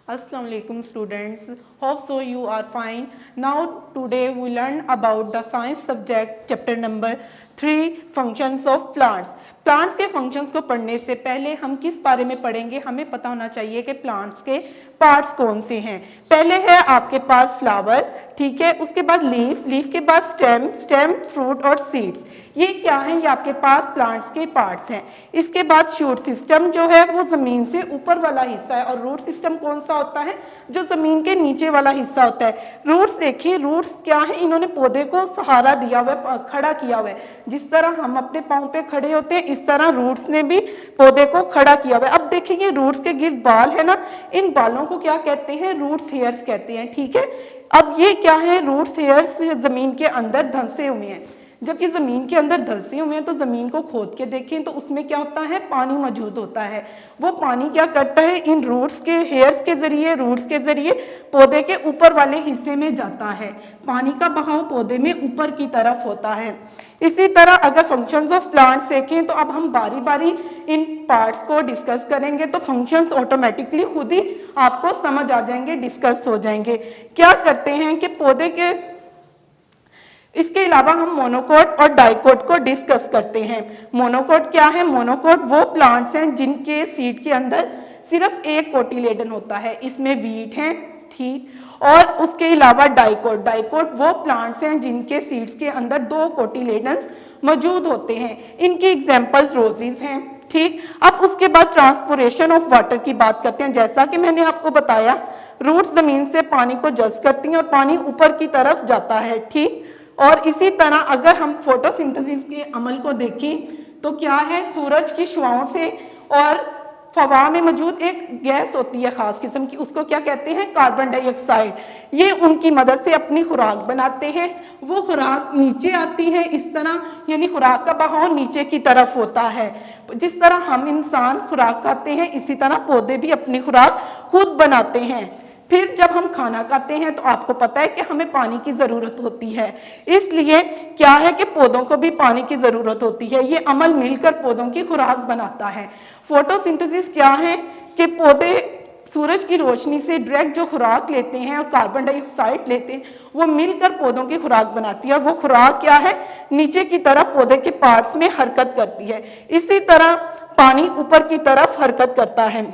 Assalamu alaikum students. Hope so you are fine. Now today we learn about the science subject chapter number 3 functions of plants. Plants के functions को पढ़ने से पहले हम किस बारे में पढ़ेंगे, हमें पता होना चाहिए कि प्लांट्स के पार्ट्स कौन से हैं। पहले है आपके पास फ्लावर, ठीक है, उसके बाद लीफ के बाद स्टेम फ्रूट और सीड्स। ये क्या है, ये आपके पास प्लांट्स के पार्ट्स हैं। इसके बाद शूट सिस्टम जो है वो जमीन से ऊपर वाला हिस्सा है और रूट सिस्टम कौन सा होता है, जो जमीन के नीचे वाला हिस्सा होता है। रूट्स देखिए, रूट्स क्या है, इन्होंने पौधे को सहारा दिया हुआ है, खड़ा किया हुआ है। जिस तरह हम अपने पाँव पे खड़े होते हैं, इस तरह रूट्स ने भी पौधे को खड़ा किया हुआ है। अब देखिए रूट्स के गिर्द बाल है ना, इन बालों को क्या कहते हैं, रूट्स हेयर्स कहते हैं, ठीक है। अब ये क्या है, रूट्स हेयर्स जमीन के अंदर धंसे हुए हैं। जब ये जमीन के अंदर धंसे हुए हैं तो जमीन को खोद के देखें तो उसमें क्या होता है, पानी मौजूद होता है। वो पानी क्या करता है, इन रूट्स के हेयर्स के जरिए, रूट्स के जरिए पौधे के ऊपर वाले हिस्से में जाता है। पानी का बहाव पौधे में ऊपर की तरफ होता है। इसी तरह अगर फंक्शंस ऑफ प्लांट्स देखें तो अब हम बारी बारी इन पार्ट्स को डिस्कस करेंगे तो फंक्शंस ऑटोमेटिकली खुद ही आपको समझ आ जाएंगे, डिस्कस हो जाएंगे। क्या करते हैं कि पौधे के, इसके अलावा हम मोनोकोट और डाइकोट को डिस्कस करते हैं। मोनोकोट क्या है, मोनोकोट वो प्लांट्स हैं जिनके सीड के अंदर सिर्फ एक कोटिलेडन होता है, इसमें वीट है, ठीक। और उसके अलावा डाइकोट वो प्लांट्स हैं जिनके सीड्स के अंदर दो कोटिलेडन मौजूद होते हैं। इनकी एग्जांपल्स रोजेस हैं, ठीक। अब उसके बाद ट्रांसपोरेशन ऑफ वाटर की बात करते हैं। जैसा कि मैंने आपको बताया, रूट्स जमीन से पानी को जज्ब करती हैं और पानी ऊपर की तरफ जाता है, ठीक। और इसी तरह अगर हम फोटोसिंथेसिस के अमल को देखें तो क्या है, सूरज की शुआओं से और हवा में मौजूद एक गैस होती है खास किस्म की, उसको क्या कहते हैं, कार्बन डाइऑक्साइड। ये उनकी मदद से अपनी खुराक बनाते हैं। वो खुराक नीचे आती है इस तरह, यानी खुराक का बहाव नीचे की तरफ होता है। जिस तरह हम इंसान खुराक खाते हैं, इसी तरह पौधे भी अपनी खुराक खुद बनाते हैं। फिर जब हम खाना खाते हैं तो आपको पता है कि हमें पानी की ज़रूरत होती है, इसलिए क्या है कि पौधों को भी पानी की ज़रूरत होती है। ये अमल मिलकर पौधों की खुराक बनाता है। फोटोसिंथेसिस क्या है कि पौधे सूरज की रोशनी से डायरेक्ट जो खुराक लेते हैं और कार्बन डाइऑक्साइड लेते हैं, वो मिलकर पौधों की खुराक बनाती है। और वो खुराक क्या है, नीचे की तरफ पौधे के पार्ट्स में हरकत करती है। इसी तरह पानी ऊपर की तरफ हरकत करता है।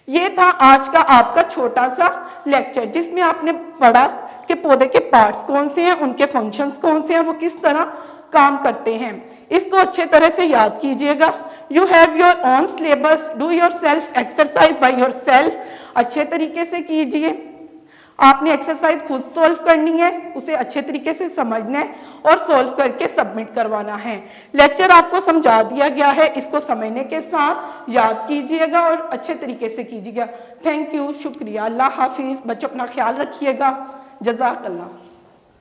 ये था आज का आपका छोटा सा लेक्चर, जिसमें आपने पढ़ा कि पौधे के पार्ट्स कौन से हैं, उनके फंक्शंस कौन से हैं, वो किस तरह काम करते हैं। इसको अच्छे तरह से याद कीजिएगा। You have your own syllabus, do your self exercise by your self. अच्छे तरीके से कीजिए। आपने एक्सरसाइज खुद सॉल्व करनी है, उसे अच्छे तरीके से समझना है और सॉल्व करके सबमिट करवाना है। लेक्चर आपको समझा दिया गया है, इसको समझने के साथ याद कीजिएगा और अच्छे तरीके से कीजिएगा। थैंक यू, शुक्रिया, अल्लाह हाफिज। बच्चों अपना ख्याल रखिएगा। जज़ाकल्लाह।